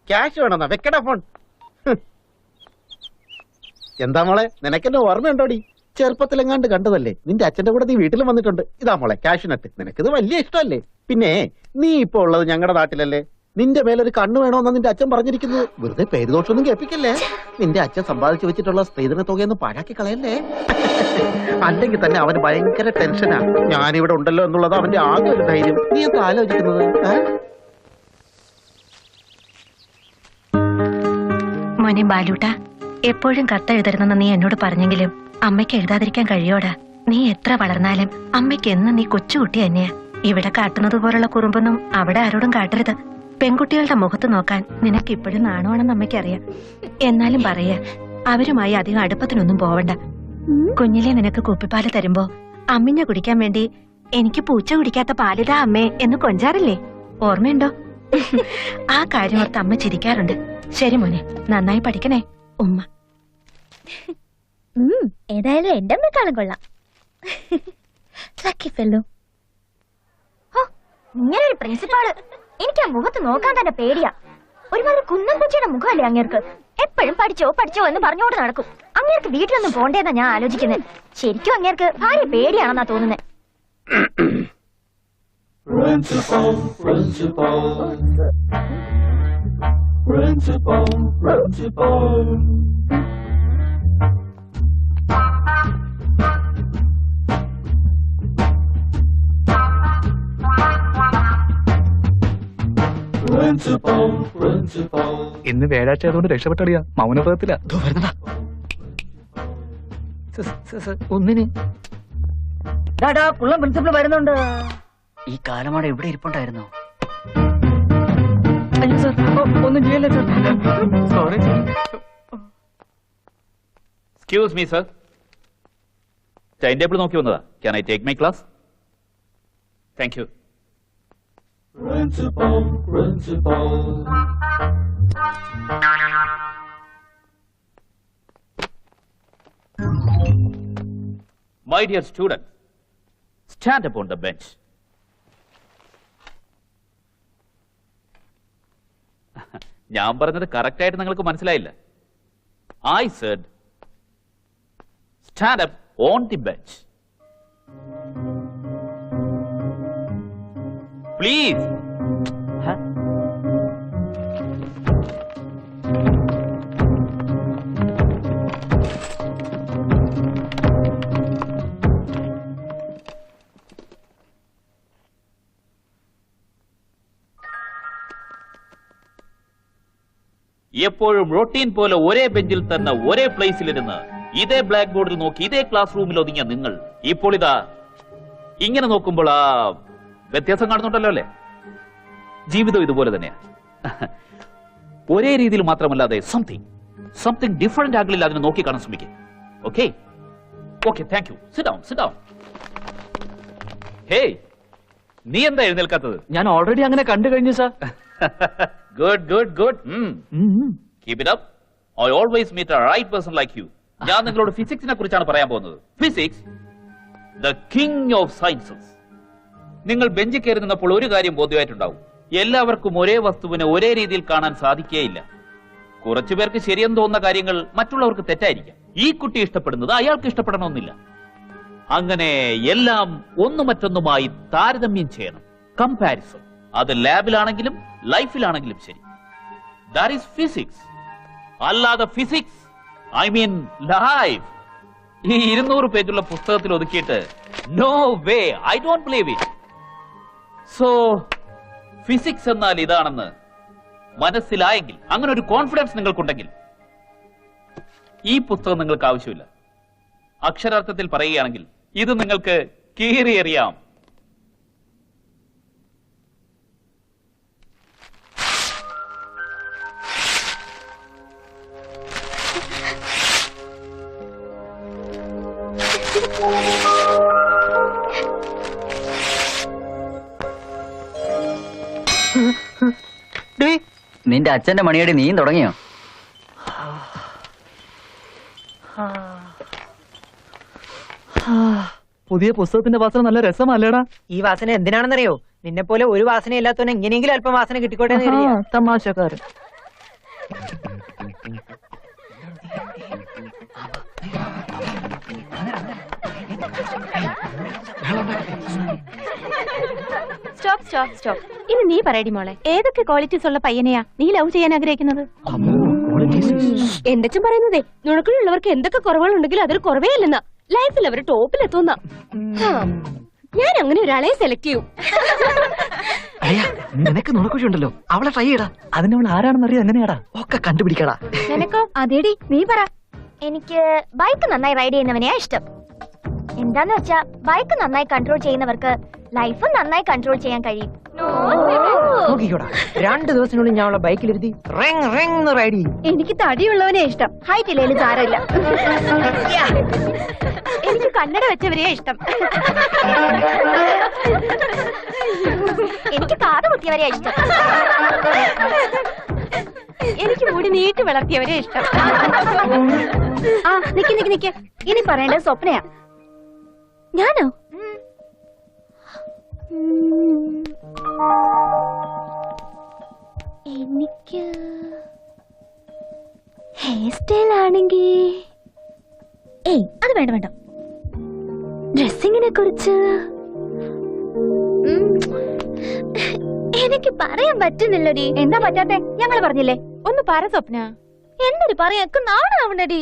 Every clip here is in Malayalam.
ക്യാഷ് വേണമെന്നാ വെക്കടാ ഫോൺ. എന്താ മോളെ, നിനക്കെന്നെ ഓർമ്മയുണ്ടോടി? ചെറുപ്പത്തിലെങ്ങാണ്ട് കണ്ടതല്ലേ? നിന്റെ അച്ഛന്റെ കൂടെ നീ വീട്ടിലും വന്നിട്ടുണ്ട്. ഇതാ മോളെ ക്യാഷ് നട്ട്. നിനക്കിത് വലിയ ഇഷ്ടമല്ലേ? പിന്നെ നീ ഇപ്പൊ ഉള്ളത് ഞങ്ങളുടെ നാട്ടിലല്ലേ? നിന്റെ മേലൊരു കണ്ണ് വേണമെന്നാ നിന്റെ അച്ഛൻ പറഞ്ഞിരിക്കുന്നത്. വെറുതെ പേരുദോഷമൊന്നും കേൾപ്പിക്കല്ലേ. നിന്റെ അച്ഛൻ സമ്പാദിച്ചു വെച്ചിട്ടുള്ള സ്ത്രീധന തുകയൊന്നും പാഴാക്കി കളയല്ലേ. അല്ലെങ്കിൽ തന്നെ അവന് ഭയങ്കര ടെൻഷനാ. ഞാനിവിടെ ഉണ്ടല്ലോ എന്നുള്ളത് അവന്റെ ആകെ ഒരു ധൈര്യം. നീ എന്താ ആലോചിക്കുന്നത്? മോനെ ബാലൂട്ട, എപ്പോഴും കത്തെഴുതരുതെന്ന് നീ എന്നോട് പറഞ്ഞെങ്കിലും അമ്മയ്ക്ക് എഴുതാതിരിക്കാൻ കഴിയോടാ? നീ എത്ര വളർന്നാലും അമ്മയ്ക്ക് എന്ന് നീ കൊച്ചുകുട്ടി തന്നെയാ. ഇവിടെ കാട്ടുന്നത് പോലുള്ള കുറുമ്പൊന്നും അവിടെ ആരോടും കാട്ടരുത്. പെൺകുട്ടികളുടെ മുഖത്ത് നോക്കാൻ നിനക്ക് ഇപ്പോഴും നാണമാണെന്ന് അമ്മയ്ക്കറിയാം. എന്നാലും പറയാ, അവരുമായി അധികം അടുപ്പത്തിനൊന്നും പോവണ്ട. കുഞ്ഞിലെ നിനക്ക് കുപ്പിപ്പാല് തരുമ്പോ അമ്മിഞ്ഞ കുടിക്കാൻ വേണ്ടി എനിക്ക് പൂച്ച കുടിക്കാത്ത പാലിതാ അമ്മേ എന്ന് കൊഞ്ചാറില്ലേ? ഓർമ്മയുണ്ടോ? ആ കാര്യം ഓർത്ത് അമ്മ ചിരിക്കാറുണ്ട്. ശരി മോനെ, നന്നായി പഠിക്കണേ ഉമ്മ. ഏതായാലും എന്റെ അമ്മക്കാളും കൊള്ളാം. ഇങ്ങനെ ഒരു പ്രിൻസിപ്പാള് എനിക്ക് ആ മുഖത്ത് നോക്കാൻ തന്നെ പേടിയാ. ഒരുമാതിരി കുന്നംകുച്ചിയുടെ മുഖമല്ലേ അങ്ങേർക്ക്. എപ്പോഴും പഠിച്ചോ പഠിച്ചോ എന്ന് പറഞ്ഞോണ്ട് നടക്കും. അങ്ങേർക്ക് വീട്ടിലൊന്നും പോണ്ടേന്നാ ഞാൻ ആലോചിക്കുന്നത്. ശരിക്കും അങ്ങേർക്ക് ഭാര്യ പേടിയാണെന്നാ തോന്നുന്നത്. ഇന്ന് വ്യാഴാഴ്ച ആയതുകൊണ്ട് രക്ഷപ്പെട്ടടിയാ. മൗനപഥത്തില ഒന്നിന് പ്രിൻസിപ്പൾ വരുന്നുണ്ട്. ഈ കാലമാടെ എവിടെ ഇരിപ്പുണ്ടായിരുന്നു? ഒന്നും ചെയ്യല്ലേ sir. Sorry. Excuse me sir, time table നോക്കി വന്നതാ. Can I take my class? Thank you. My dear students, stand upon the bench. ഞാൻ പറഞ്ഞത് കറക്റ്റ് ആയിട്ട് നിങ്ങൾക്ക് മനസ്സിലായില്ല. I said stand up on the bench. Please. എപ്പോഴും റൊട്ടീൻ പോലെ ഒരേ ബെഞ്ചിൽ തന്നെ ഒരേ പ്ലേസിലിരുന്ന് ഇതേ ബ്ലാക്ക് ബോർഡിൽ നോക്കി ഇതേ ക്ലാസ് റൂമിൽ ഒതുങ്ങിയ നിങ്ങൾ ഇപ്പോൾ ഇതാ ഇങ്ങനെ നോക്കുമ്പോൾ ആ വ്യത്യാസം കാണുന്നുണ്ടല്ലോ അല്ലേ? ജീവിതം ഇതുപോലെ തന്നെയാ. ഒരേ രീതിയിൽ മാത്രമല്ലാതെ സംതിങ് ഡിഫറെന്റ് ആംഗിളിൽ അതിനെ നോക്കി കാണാൻ ശ്രമിക്കുക. Okay okay, thank you. Sit down, sit down. Hey, നീ എന്താ എഴുന്നേൽക്കാത്തത്? ഞാൻ ഓൾറെഡി അങ്ങനെ കണ്ടു കഴിഞ്ഞു sir. Good, good, good. Keep it up. I always meet a right person like you. ഞാൻ നിങ്ങളോട് ഫിസിക്സിനെ കുറിച്ചാണ് പറയാൻ പോകുന്നത്. Physics, the king of sciences. നിങ്ങൾ ബെഞ്ചിൽ കയറി നിന്നപ്പോൾ ഒരു കാര്യം ബോധ്യമായിട്ടുണ്ടാവും. എല്ലാവർക്കും ഒരേ വസ്തുവിനെ ഒരേ രീതിയിൽ കാണാൻ സാധിക്കുകയില്ല. കുറച്ചു പേർക്ക് ശരിയെന്ന് തോന്നുന്ന കാര്യങ്ങൾ മറ്റുള്ളവർക്ക് തെറ്റായിരിക്കാം. ഈ കുട്ടി ഇഷ്ടപ്പെടുന്നത് അയാൾക്ക് ഇഷ്ടപ്പെടണമെന്നില്ല. അങ്ങനെ എല്ലാം ഒന്നു മറ്റൊന്നുമായി താരതമ്യം ചെയ്യണം. കമ്പാരിസൺ. അത് ലാബിലാണെങ്കിലും ലൈഫിലാണെങ്കിലും ശരി. That is physics. അല്ലാതെ ഫിസിക്സ്, ഐ മീൻ ലൈഫ്, ഈ 200 പേജുള്ള പുസ്തകത്തിൽ ഒതുക്കിയിട്ട് no way, I don't believe it. So physics എന്നാൽ ഇതാണെന്ന് മനസ്സിലായെങ്കിൽ, അങ്ങനെ ഒരു കോൺഫിഡൻസ് നിങ്ങൾക്കുണ്ടെങ്കിൽ ഈ പുസ്തകം നിങ്ങൾക്ക് ആവശ്യമില്ല. അക്ഷരാർത്ഥത്തിൽ പറയുകയാണെങ്കിൽ ഇത് നിങ്ങൾക്ക് കീറിയെറിയാം. നിന്റെ അച്ഛന്റെ മണിയടി നീയും തുടങ്ങിയോ? പുതിയ പുസ്തകത്തിന്റെ വാസന നല്ല രസമല്ലേടാ? ഈ വാസന എന്തിനാണെന്നറിയോ? നിന്നെ പോലെ ഒരു വാസന ഇല്ലാത്തവനെ എങ്ങനെയെങ്കിലും അല്പം വാസന കിട്ടിക്കോട്ടെ. തമാശക്കാരൻ. Stop stop stop. ഇനി നീ പറയടി മോളെ, ഏതൊക്കെ ക്വാളിറ്റീസ് ഉള്ള പയ്യനെയാ നീ ലവ് ചെയ്യാൻ ആഗ്രഹിക്കുന്നത്? എന്റെ അച്ഛൻ പറയുന്നതേ നുണക്കുള്ളവർക്ക് എന്തൊക്കെ കുറവുകളുണ്ടെങ്കിലും അതൊരു കുറവേ അല്ലെന്നാ. ലൈഫിൽ അവർ ടോപ്പിലെത്തുന്ന. ഞാൻ അങ്ങനെ ഒരാളെ സെലക്ട് ചെയ്യും. നിനക്ക് നുണക്കുഴിയുണ്ടല്ലോ, അവളെ ട്രൈ ചെയ്യടാ. അതിനവൾ ആരാണെന്ന് അറിയാം, എങ്ങനെയാടാ ഒക്കെ കണ്ടുപിടിക്കടാ. നിനക്കോ? അതേടി നീ പറ. എനിക്ക് ബൈക്ക് നന്നായി റൈഡ് ചെയ്യുന്നവനെയാ ഇഷ്ടം. എന്താന്ന് വെച്ചാ ബൈക്ക് നന്നായി കൺട്രോൾ ചെയ്യുന്നവർക്ക് ലൈഫ് നന്നായി കൺട്രോൾ ചെയ്യാൻ കഴിയും. നോക്കിക്കോടാ, 2 ദിവസത്തിനുള്ളിൽ ഞാൻ അവളെ ബൈക്കിലിരുത്തി റൈഡ് ചെയ്യും. എനിക്ക് തടിയുള്ളവനെ ഇഷ്ടം, ഹൈറ്റ് ഇല്ലേലും സാരമില്ല. എനിക്ക് കണ്ണട വെച്ചവരെയാ ഇഷ്ടം. എനിക്ക് കാത് കുത്തിയവരെയാ ഇഷ്ടം. എനിക്ക് മുടി നീട്ടി വളർത്തിയവരെ ഇഷ്ടം. ആ നിക്ക് നിക്ക് നിക്ക്, ഇനി പറയേണ്ടത് സ്വപ്നയാ. ഞാനോ? എനിക്ക് ഹെയർ സ്റ്റൈൽ ആണെങ്കിൽ അത് വേണ്ട വേണ്ട. ഡ്രസ്സിങ്ങിനെ കുറിച്ച് എനിക്ക് പറയാൻ പറ്റുന്നില്ലടി. എന്താ പറ്റാത്തെ? ഞങ്ങൾ പറഞ്ഞില്ലേ. ഒന്ന് പറ സ്വപ്ന. എന്തൊരു പറയാ, നാണാവണടി.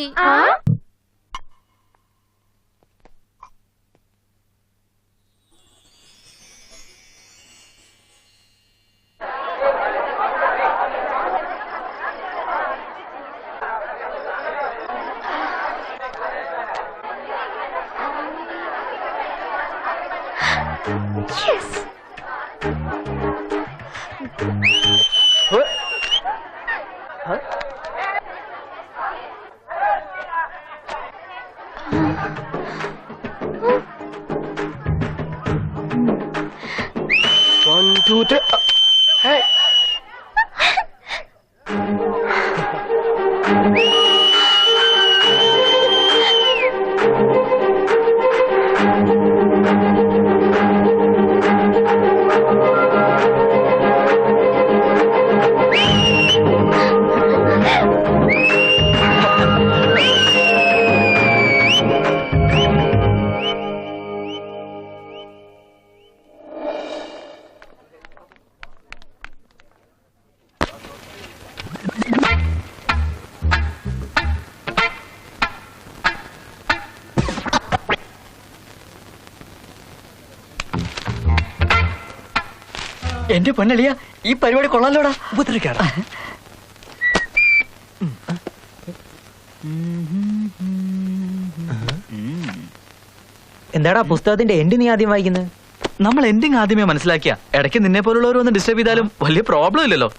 Yes. One, two, three. Hey. എന്റെ പൊന്നളിയ, ഈ പരിപാടി കൊള്ളാലോടാ. ഉപദ്രവിക്കാടാ. എന്താടാ പുസ്തകത്തിന്റെ എൻഡ് നീ ആദ്യം വായിക്കുന്നത്? നമ്മൾ എൻഡിങ് ആദ്യമേ മനസ്സിലാക്കിയ ഇടയ്ക്ക് നിന്നെ പോലുള്ളവർ ഒന്ന് ഡിസ്റ്റർബ് ചെയ്താലും വലിയ പ്രോബ്ലം ഇല്ലല്ലോ.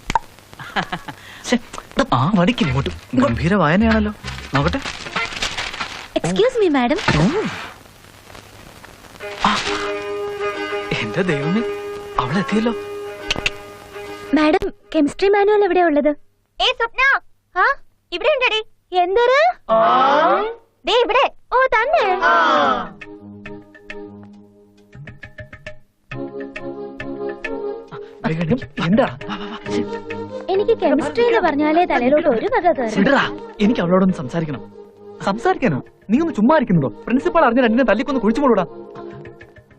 ആ വടിക്കില്ല ഇങ്ങോട്ടും. ഗംഭീര വായനയാണല്ലോ. നോക്കട്ടെ. Excuse me madam. എന്റെ ദൈവമേ, അവളെത്തിയല്ലോ. മാഡം, കെമിസ്ട്രി മാനുവൽ എവിടെയാ ഉള്ളത്? സ്വപ്ന, ഇവിടെ ഉണ്ടടി. എന്തൊരു ഇവിടെ? ഓ തന്നെ. എന്താ? എനിക്ക് കെമിസ്ട്രി എന്ന് പറഞ്ഞാലേ തലയിലോട്ട് ഒരു വക കയറും. എനിക്ക് അവളോടൊന്ന് സംസാരിക്കണം. സംസാരിക്കാനോ? നീ ഒന്ന് ചുമ്മാ ഇരിക്കുന്നുണ്ടോ? പ്രിൻസിപ്പാൾ അറിഞ്ഞ രണ്ടിനെ തല്ലിക്കൊന്ന് കുഴിച്ചു പോടൂടാ.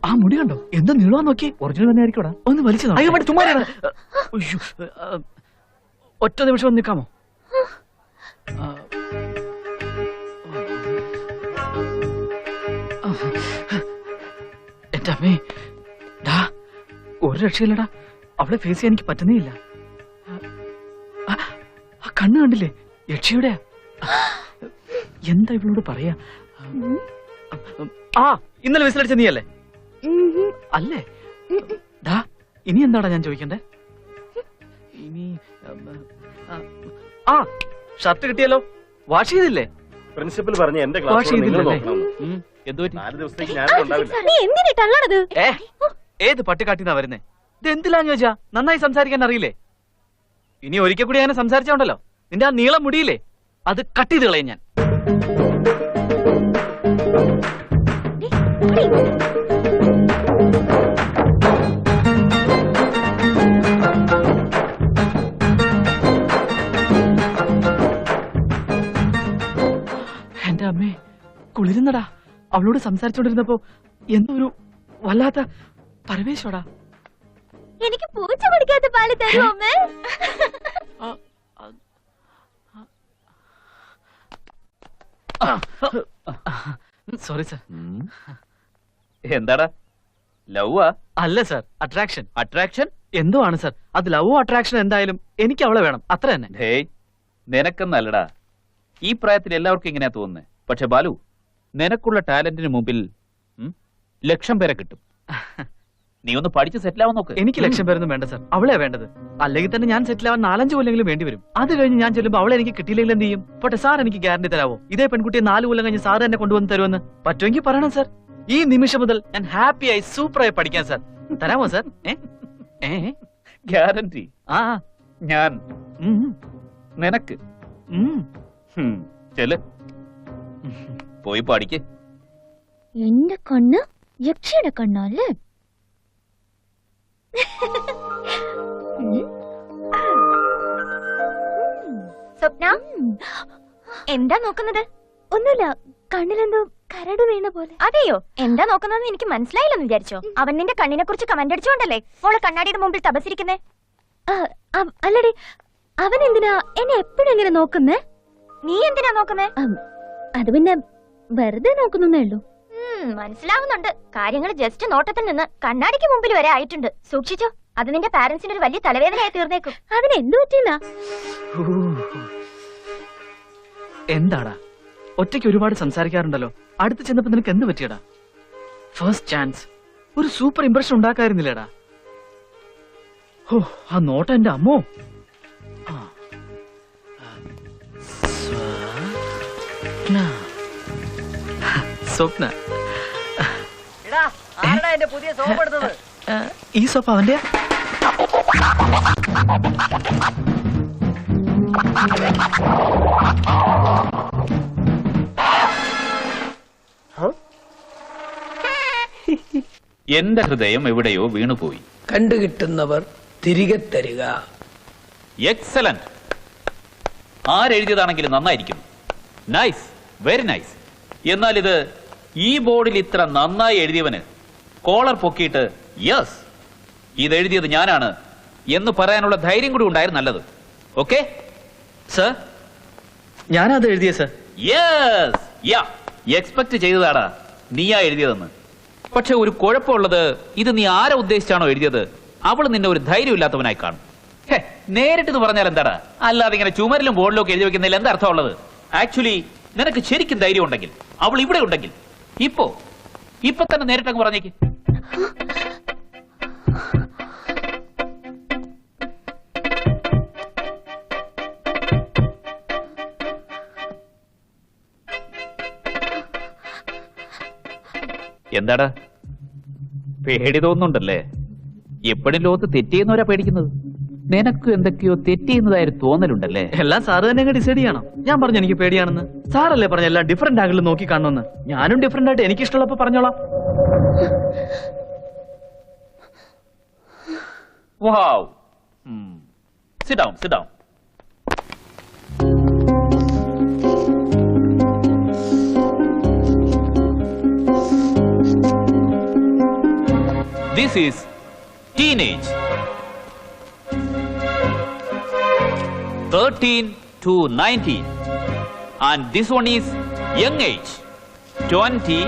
ആ മുടി കണ്ടോ? എന്താ നീളാൻ നോക്കി. ഒറിജിനൽ തന്നെ ആയിരിക്കോടാ. ഒന്ന് വലിച്ചു. അയ്യോ മറ്റേ ചുമ്മാ ഒറ്റ നിമിഷം ഒന്ന് നിൽക്കാമോ? എന്റെ അമ്മേ, ഡാ ഒരു രക്ഷയില്ലടാ. അവളെ ഫേസ് ചെയ്യാൻ എനിക്ക് പറ്റുന്നേ ഇല്ല. ആ കണ്ണ് കണ്ടില്ലേ? യക്ഷിയുടെ. എന്താ ഇവളോട് പറയാ? ആ ഇന്നലെ വിസിലടിച്ച നീയല്ലേ? അല്ലേ? ഡാ ഇനി എന്താടാ ഞാൻ ചോദിക്കണ്ടേ? ഇനി ആ ഷർട്ട് കിട്ടിയല്ലോ. വാഷ് ചെയ്തില്ലേ? പ്രിൻസിപ്പൽ പറഞ്ഞ എന്റെ വാഷ് ചെയ്തില്ലേ? ഏത് പട്ടിക്കാട്ടിന്നാ വരുന്നേ? ഇത് എന്ത് ലാംഗ്വേജാ? നന്നായി സംസാരിക്കാൻ അറിയില്ലേ? ഇനി ഒരിക്കൽ കൂടി അങ്ങനെ സംസാരിച്ചോണ്ടല്ലോ, നിന്റെ ആ നീളം മുടിയില്ലേ അത് കട്ട് ചെയ്ത് കളയും ഞാൻ. എന്റെ അമ്മേ, കുളിരുന്നടാ. അവളോട് സംസാരിച്ചോണ്ടിരുന്നപ്പോ എന്തോ ഒരു വല്ലാത്ത പരമേശ്വടാ. എനിക്ക് പൂച്ച പിടിക്കാത്ത പാല് തരുമോ അമ്മേ? Sorry sir. എന്താടാ ലവ്? അല്ല സർ, അട്രാക്ഷൻ. അട്രാക്ഷൻ എന്തോ ആണ് സർ. അത് ലവോ അട്രാക്ഷൻ എന്തായാലും എനിക്ക് അവളെ വേണം, അത്ര തന്നെ. ഹേയ്, നിനക്കെന്നല്ലടാ, ഈ പ്രായത്തിൽ എല്ലാവർക്കും ഇങ്ങനെയാ തോന്നുന്നത്. പക്ഷെ ബാലു, നിനക്കുള്ള ടാലന്റിന് മുമ്പിൽ ലക്ഷം പേരെ കിട്ടും. നീ ഒന്ന് പഠിച്ച് സെറ്റിൽ ആവാൻ നോക്ക്. എനിക്ക് ലക്ഷ്യം പേരൊന്നും വേണ്ട സർ, അവളെ വേണ്ടത്. അല്ലെങ്കിൽ തന്നെ ഞാൻ സെറ്റിൽ ആവാൻ 4-5 കൊല്ലെങ്കിലും വേണ്ടി വരും. അത് കഴിഞ്ഞ് ഞാൻ ചെല്ലുമ്പോൾ അവളെ എനിക്ക് കിട്ടിയില്ലെങ്കിൽ എന്ത് ചെയ്യും? പക്ഷെ സാർ എനിക്ക് ഗ്യാരണ്ടി തരാവോ? ഇതേ പെൺകുട്ടിയെ 4 കൊല്ലം കഴിഞ്ഞ് സാർ എന്നെ കൊണ്ടുവന്ന് തരുമെന്ന്? പറ്റുമെങ്കിൽ പറയണം സർ. ഈ നിമിഷം മുതൽ ഞാൻ ഹാപ്പിയായി സൂപ്പറായി പഠിക്കാൻ സർ. തരാമോ സർ? ഗ്യാരണ്ടി? ആ, ഞാൻ നിനക്ക് ചെല്, പോയി പഠിക്ക്. എന്റെ കണ്ണ് യക്ഷിയുടെ കണ്ണല്ലേ? സ്വപ്ന, എന്താ നോക്കുന്നത്? ഒന്നുമില്ല, കണ്ണിലെന്തോ കരട് വീണ പോലെ. അതെയോ? എന്താ നോക്കുന്നതെന്ന് എനിക്ക് മനസ്സിലായില്ലെന്ന് വിചാരിച്ചോ? അവൻ നിന്റെ കണ്ണിനെ കുറിച്ച് കമന്റ് അടിച്ചോണ്ടല്ലേ മോളെ കണ്ണാടിയുടെ മുമ്പിൽ തപസിരിക്കുന്നേ? അല്ലടി, അവൻ എന്തിനാ എന്നെ എപ്പോഴും ഇങ്ങനെ നോക്കുന്നേ? നീ എന്തിനാ നോക്കുന്നേ? അത് പിന്നെ വെറുതെ നോക്കുന്നേ ഉള്ളൂ. മനസ്സിലാവുന്നുണ്ട്. കാര്യങ്ങൾ ജസ്റ്റ് നോട്ടത്തിൽ നിന്ന് കണ്ണാടിക്ക് മുമ്പിൽ വരെ ആയിട്ടുണ്ട്. സൂക്ഷിച്ചോ, അത് നിന്റെ പാരന്റ്സിന് ഒരു വലിയ തലവേദനയായി തീർന്നേക്കും. അതിന് എന്തു പറ്റില്ല? എന്താടാ ഒറ്റയ്ക്ക് ഒരുപാട് സംസാരിക്കാറുണ്ടല്ലോ, അടുത്ത് ചെന്നപ്പോ നിനക്ക് എന്ത് പറ്റിയടാ? ഫസ്റ്റ് ചാൻസ്, ഒരു സൂപ്പർ ഇംപ്രഷൻ ഉണ്ടാക്കായിരുന്നില്ലേടാ? ഓ, ആ നോട്ടം എന്റെ അമ്മോ. സ്വപ്ന, പുതിയ സോപ്പ് എടുത്തത്? ഈ സോപ്പ് അവന്റെ? എന്റെ ഹൃദയം എവിടെയോ വീണുപോയി. കണ്ടുകിട്ടുന്നവർ തിരികെ തരിക. എക്സലന്റ്. ആരെഴുതിയതാണെങ്കിലും നന്നായിരിക്കും. Nice, very nice. എന്നാൽ ഇത് ഈ ബോർഡിൽ ഇത്ര നന്നായി എഴുതിയവന് കോളർ പൊക്കിയിട്ട് യെസ് ഇതെഴുതിയത് ഞാനാണ് എന്ന് പറയാനുള്ള ധൈര്യം കൂടി ഉണ്ടായിരുന്നു നല്ലത്. ഓക്കെ സർ, ഞാനത് എഴുതിയ സർ. യെസ്, യാ, എക്സ്പെക്ട് ചെയ്തതാടാ നീയാ എഴുതിയതെന്ന്. പക്ഷെ ഒരു കുഴപ്പമുള്ളത്, ഇത് നീ ആരെ ഉദ്ദേശിച്ചാണോ എഴുതിയത് അവള് നിന്നെ ഒരു ധൈര്യമില്ലാത്തവനായി കാണും. നേരിട്ട് പറഞ്ഞാൽ എന്താടാ? അല്ലാതെ ഇങ്ങനെ ചുമരിലും ബോർഡിലും ഒക്കെ എഴുതി വെക്കുന്നതിൽ എന്താ അർത്ഥമുള്ളത്? ആക്ച്വലി നിനക്ക് ശരിക്കും ധൈര്യം ഉണ്ടെങ്കിൽ, അവൾ ഇവിടെ ഉണ്ടെങ്കിൽ ഇപ്പൊ തന്നെ നേരിട്ടങ്ങ് പറഞ്ഞേക്ക്. എന്താടാ പേടി തോന്നുന്നുണ്ടല്ലേ? എപ്പോഴും ലോകത്ത് തെറ്റിയെന്നവരാ പേടിക്കുന്നത്. നിനക്ക് എന്തൊക്കെയോ തെറ്റിയെന്നതായൊരു തോന്നലുണ്ടല്ലേ? എല്ലാം സാറ് തന്നെ ഡിസൈഡ് ചെയ്യണം. ഞാൻ പറഞ്ഞു എനിക്ക് പേടിയാണെന്ന്. സാറല്ലേ പറഞ്ഞ എല്ലാം ഡിഫറെന്റ് ആംഗിളിൽ നോക്കി കാണണമെന്ന്. ഞാനും ഡിഫറെന്റ് ആയിട്ട് എനിക്ക് ഇഷ്ടമുള്ളപ്പോ പറഞ്ഞോളാം. Wow. Sit down, sit down. This is teenage. 13 to 19. And this one is young age. 20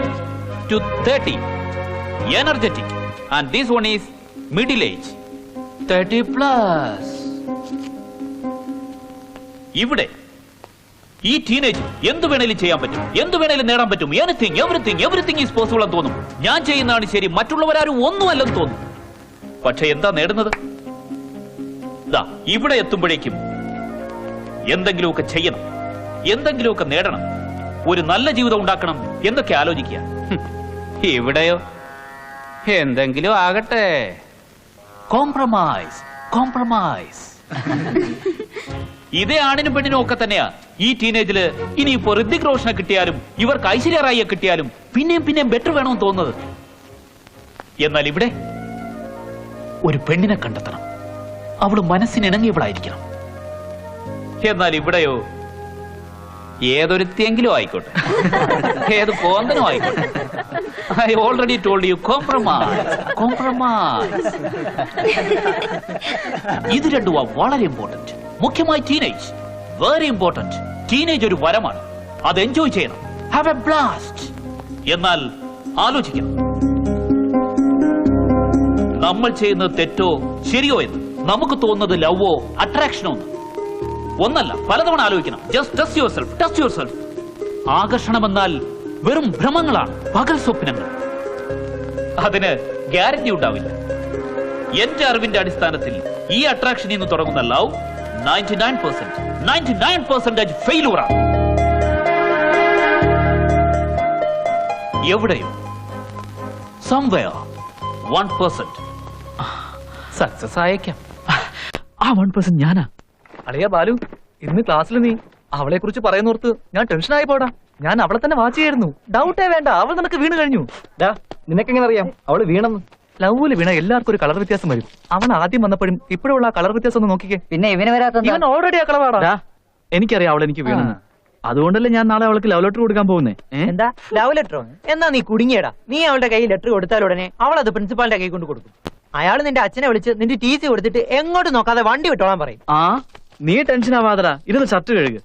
to 30. Energetic. And this one is middle age. 30 plus. ഇവിടെ ഈ ടീനേജ് എന്ത് വേണേലും ചെയ്യാൻ പറ്റും, എന്ത് വേണേലും നേടാൻ പറ്റും. എവറിത്തിങ് ഈസ് പോസിബിൾ എന്ന് തോന്നും. ഞാൻ ചെയ്യുന്നതാണ് ശരി, മറ്റുള്ളവരാരും ഒന്നുമല്ലെന്ന് തോന്നും. പക്ഷെ എന്താ നേടുന്നത്? ദാ ഇവിടെ എത്തുമ്പോഴേക്കും എന്തെങ്കിലുമൊക്കെ ചെയ്യണം, എന്തെങ്കിലുമൊക്കെ നേടണം, ഒരു നല്ല ജീവിതം ഉണ്ടാക്കണം എന്നൊക്കെ ആലോചിക്കുക. ഇവിടെയോ എന്തെങ്കിലും ആകട്ടെ, കോംപ്രമൈസ്. ഇതേ ആണിനും പെണ്ണിനും ഒക്കെ തന്നെയാ ഈ ടീനേജില്. ഇനിയിപ്പോ ഋതിക് റോഷനെ കിട്ടിയാലും ഇവർക്ക് ഐശ്വര്യ റായിയെ കിട്ടിയാലും പിന്നെയും ബെറ്റർ വേണമെന്ന് തോന്നുന്നത്. എന്നാൽ ഇവിടെ ഒരു പെണ്ണിനെ കണ്ടെത്തണം, അവള് മനസ്സിനിണങ്ങിയവളായിരിക്കണം. എന്നാൽ ഇവിടെയോ ഏതൊരുത്തിയെങ്കിലും ആയിക്കോട്ടെ, ഏത് പോന്തനും ആയിക്കോട്ടെ. I already told you compromise. ഇത് രണ്ടും വളരെ ഇമ്പോർട്ടന്റ്. മുഖ്യമായി ടീനേജ്, വെരി ഇമ്പോർട്ടന്റ്. ടീനേജ് ഒരു വരമാണ്, അത് എൻജോയ് ചെയ്യണം, ഹാവ് എ ബ്ലാസ്റ്റ്. എന്നാൽ ആലോചിക്കണം, നമ്മൾ ചെയ്യുന്നത് തെറ്റോ ശരിയോ എന്ന് നമുക്ക് തോന്നുന്നത് ലവോ അട്രാക്ഷനോ ഒന്നല്ല, പലതവണ ആലോചിക്കണം. Just test yourself. ആകർഷണമെന്നാൽ വെറും ഭ്രമങ്ങളാണ്, പകൽ സ്വപ്നങ്ങൾ. അതിന് ഗ്യാരണ്ടി ഉണ്ടാവില്ല. എന്റെ അറിവിന്റെ അടിസ്ഥാനത്തിൽ ഈ അട്രാക്ഷനിൽ നിന്ന് തുടങ്ങുന്ന ലവ് 99% ഫെയിലൂർ ആണ്. എവിടെയോ സംവെയർ 1% സക്സസ് ആയേക്കാം. ആ 1% ഞാനാ. അളിയ ബാലു, ഇന്ന് ക്ലാസ്സിൽ നീ അവളെ കുറിച്ച് പറയുന്നോർത്ത് ഞാൻ ടെൻഷനായി പോടാ. ഞാൻ അവളെ തന്നെ വാച്ച് ചെയ്യായിരുന്നു. ഡൗട്ടേ വേണ്ട, അവൾ നിനക്ക് വീണ് കഴിഞ്ഞു. നിനക്കെങ്ങനെ അറിയാം അവള് വീണെന്ന്? ലവ്വില് വീണ എല്ലാവർക്കും ഒരു കളർ വ്യത്യാസം വരും. അവൻ ആദ്യം വന്നപ്പോഴും ഇപ്പോഴുള്ള ആ കളർ വ്യത്യാസം ഒന്ന് നോക്കിക്കേ. പിന്നെ ഇവന് വരാത്ത ഇവൻ ഓൾറെഡി ആ കളറാടാ. എനിക്കറിയാം അവൾ എനിക്ക് വീണെന്ന്. അതുകൊണ്ടല്ലേ ഞാൻ നാളെ അവൾക്ക് ലവ് ലെറ്റർ കൊടുക്കാൻ പോകുന്നേ. എന്താ ലവ് ലെറ്ററോ? എന്നാ നീ കുടുങ്ങിയടാ. നീ അവളുടെ കയ്യിൽ ലെറ്റർ കൊടുത്താൽ ഉടനെ അവൾ അത് പ്രിൻസിപ്പാളിന്റെ കൈ കൊണ്ട് കൊടുക്കും. അയാൾ നിന്റെ അച്ഛനെ വിളിച്ച് നിന്റെ ടി സി കൊടുത്തിട്ട് എങ്ങോട്ട് നോക്കാതെ വണ്ടി വിട്ടോളാൻ പറയും. ആ, നീ ടെൻഷൻ ആവാതടാ. ഇരുന്ന് ഷർട്ട് കഴുകുക.